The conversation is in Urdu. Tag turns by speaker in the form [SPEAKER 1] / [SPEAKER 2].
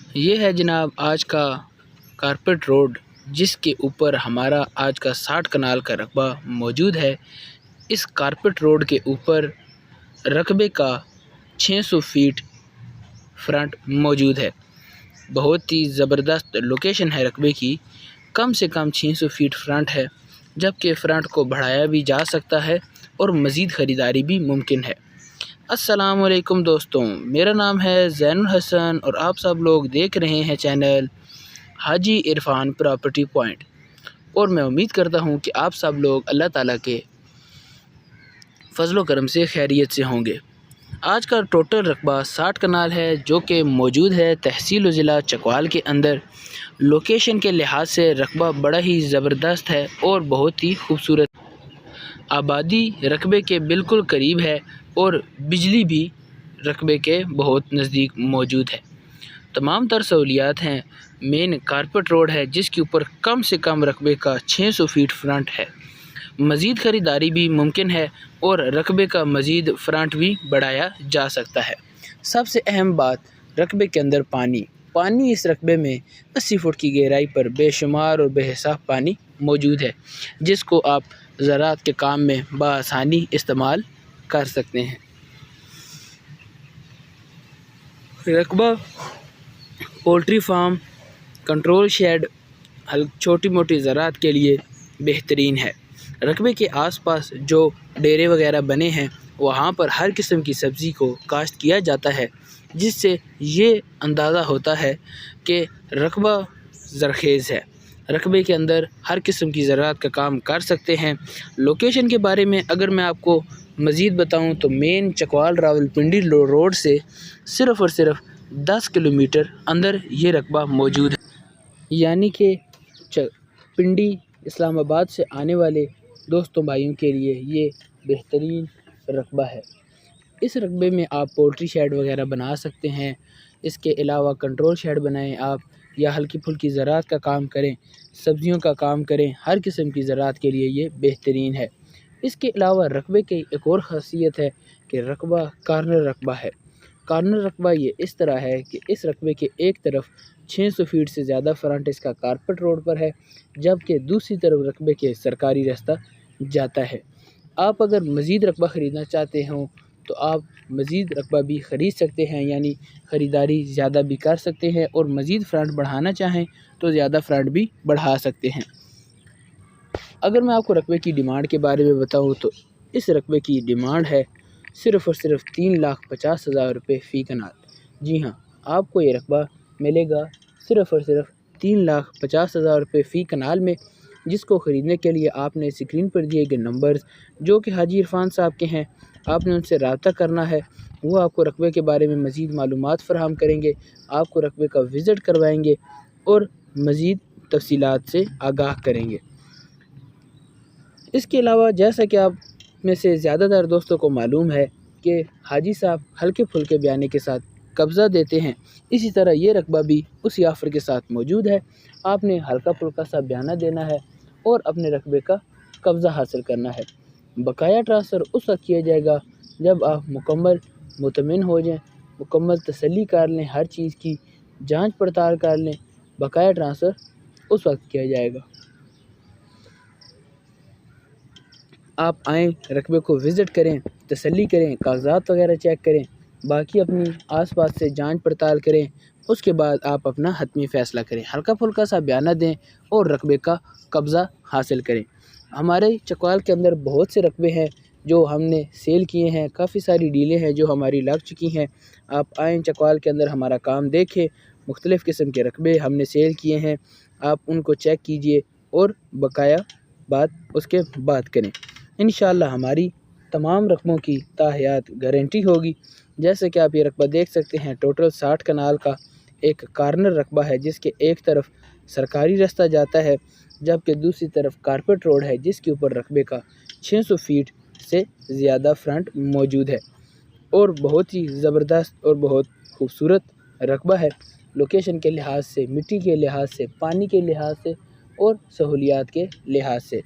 [SPEAKER 1] یہ ہے جناب آج کا کارپیٹ روڈ، جس کے اوپر ہمارا آج کا 60 کنال کا رقبہ موجود ہے۔ اس کارپیٹ روڈ کے اوپر رقبے کا 600 فیٹ فرنٹ موجود ہے۔ بہت ہی زبردست لوکیشن ہے رقبے کی، کم سے کم 600 فیٹ فرنٹ ہے، جبکہ فرنٹ کو بڑھایا بھی جا سکتا ہے اور مزید خریداری بھی ممکن ہے۔ السلام علیکم دوستوں، میرا نام ہے زین الحسن اور آپ سب لوگ دیکھ رہے ہیں چینل حاجی عرفان پراپرٹی پوائنٹ، اور میں امید کرتا ہوں کہ آپ سب لوگ اللہ تعالیٰ کے فضل و کرم سے خیریت سے ہوں گے۔ آج کا ٹوٹل رقبہ 60 کنال ہے، جو کہ موجود ہے تحصیل و ضلع چکوال کے اندر۔ لوکیشن کے لحاظ سے رقبہ بڑا ہی زبردست ہے اور بہت ہی خوبصورت۔ آبادی رقبے کے بالکل قریب ہے اور بجلی بھی رقبے کے بہت نزدیک موجود ہے۔ تمام تر سہولیات ہیں۔ مین کارپیٹ روڈ ہے، جس کے اوپر کم سے کم رقبے کا 600 فیٹ فرنٹ ہے۔ مزید خریداری بھی ممکن ہے اور رقبے کا مزید فرنٹ بھی بڑھایا جا سکتا ہے۔ سب سے اہم بات، رقبے کے اندر پانی اس رقبے میں 80 فٹ کی گہرائی پر بے شمار اور بے حساب پانی موجود ہے، جس کو آپ زراعت کے کام میں بآسانی استعمال کر سکتے ہیں۔ رقبہ پولٹری فارم، کنٹرول شیڈ، چھوٹی موٹی زراعت کے لیے بہترین ہے۔ رقبے کے آس پاس جو ڈیرے وغیرہ بنے ہیں، وہاں پر ہر قسم کی سبزی کو کاشت کیا جاتا ہے، جس سے یہ اندازہ ہوتا ہے کہ رقبہ زرخیز ہے۔ رقبے کے اندر ہر قسم کی زراعت کا کام کر سکتے ہیں۔ لوکیشن کے بارے میں اگر میں آپ کو مزید بتاؤں تو مین چکوال راولپنڈی روڈ سے صرف اور صرف 10 کلومیٹر اندر یہ رقبہ موجود ہے، یعنی کہ پنڈی اسلام آباد سے آنے والے دوستوں بھائیوں کے لیے یہ بہترین رقبہ ہے۔ اس رقبے میں آپ پولٹری شیڈ وغیرہ بنا سکتے ہیں۔ اس کے علاوہ کنٹرول شیڈ بنائیں آپ، یا ہلکی پھلکی زراعت کا کام کریں، سبزیوں کا کام کریں، ہر قسم کی زراعت کے لیے یہ بہترین ہے۔ اس کے علاوہ رقبے کی ایک اور خاصیت ہے کہ رقبہ کارنر رقبہ ہے۔ کارنر رقبہ یہ اس طرح ہے کہ اس رقبے کے ایک طرف 600 فیٹ سے زیادہ فرنٹ اس کا کارپیٹ روڈ پر ہے، جبکہ دوسری طرف رقبے کے سرکاری راستہ جاتا ہے۔ آپ اگر مزید رقبہ خریدنا چاہتے ہوں تو آپ مزید رقبہ بھی خرید سکتے ہیں، یعنی خریداری زیادہ بھی کر سکتے ہیں، اور مزید فرنٹ بڑھانا چاہیں تو زیادہ فرنٹ بھی بڑھا سکتے ہیں۔ اگر میں آپ کو رقبے کی ڈیمانڈ کے بارے میں بتاؤں تو اس رقبے کی ڈیمانڈ ہے صرف اور صرف 3,50,000 روپے فی کنال۔ جی ہاں، آپ کو یہ رقبہ ملے گا صرف اور صرف 3,50,000 روپے فی کنال میں، جس کو خریدنے کے لیے آپ نے اسکرین پر دیے گئے نمبرز جو کہ حاجی عرفان صاحب کے ہیں، آپ نے ان سے رابطہ کرنا ہے۔ وہ آپ کو رقبے کے بارے میں مزید معلومات فراہم کریں گے، آپ کو رقبے کا وزٹ کروائیں گے اور مزید تفصیلات سے آگاہ کریں گے۔ اس کے علاوہ جیسا کہ آپ میں سے زیادہ تر دوستوں کو معلوم ہے کہ حاجی صاحب ہلکے پھلکے بیانے کے ساتھ قبضہ دیتے ہیں، اسی طرح یہ رقبہ بھی اسی آفر کے ساتھ موجود ہے۔ آپ نے ہلکا پھلکا سا بیانہ دینا ہے اور اپنے رقبے کا قبضہ حاصل کرنا ہے۔ بقایا ٹرانسفر اس وقت کیا جائے گا جب آپ مکمل مطمئن ہو جائیں، مکمل تسلی کر لیں، ہر چیز کی جانچ پڑتال کر لیں، بقایا ٹرانسفر اس وقت کیا جائے گا۔ آپ آئیں، رقبے کو وزٹ کریں، تسلی کریں، کاغذات وغیرہ چیک کریں، باقی اپنی آس پاس سے جانچ پڑتال کریں، اس کے بعد آپ اپنا حتمی فیصلہ کریں، ہلکا پھلکا سا بیانہ دیں اور رقبے کا قبضہ حاصل کریں۔ ہمارے چکوال کے اندر بہت سے رقبے ہیں جو ہم نے سیل کیے ہیں، کافی ساری ڈیلیں ہیں جو ہماری لگ چکی ہیں۔ آپ آئیں چکوال کے اندر ہمارا کام دیکھیں، مختلف قسم کے رقبے ہم نے سیل کیے ہیں، آپ ان کو چیک کیجئے اور بقایا بات اس کے بعد کریں۔ انشاءاللہ ہماری تمام رقبوں کی تاحیات گارنٹی ہوگی۔ جیسے کہ آپ یہ رقبہ دیکھ سکتے ہیں، ٹوٹل 60 کنال کا ایک کارنر رقبہ ہے، جس کے ایک طرف سرکاری راستہ جاتا ہے، جبکہ دوسری طرف کارپیٹ روڈ ہے، جس کے اوپر رقبے کا 600 فیٹ سے زیادہ فرنٹ موجود ہے، اور بہت ہی زبردست اور بہت خوبصورت رقبہ ہے۔ لوکیشن کے لحاظ سے، مٹی کے لحاظ سے، پانی کے لحاظ سے اور سہولیات کے لحاظ سے۔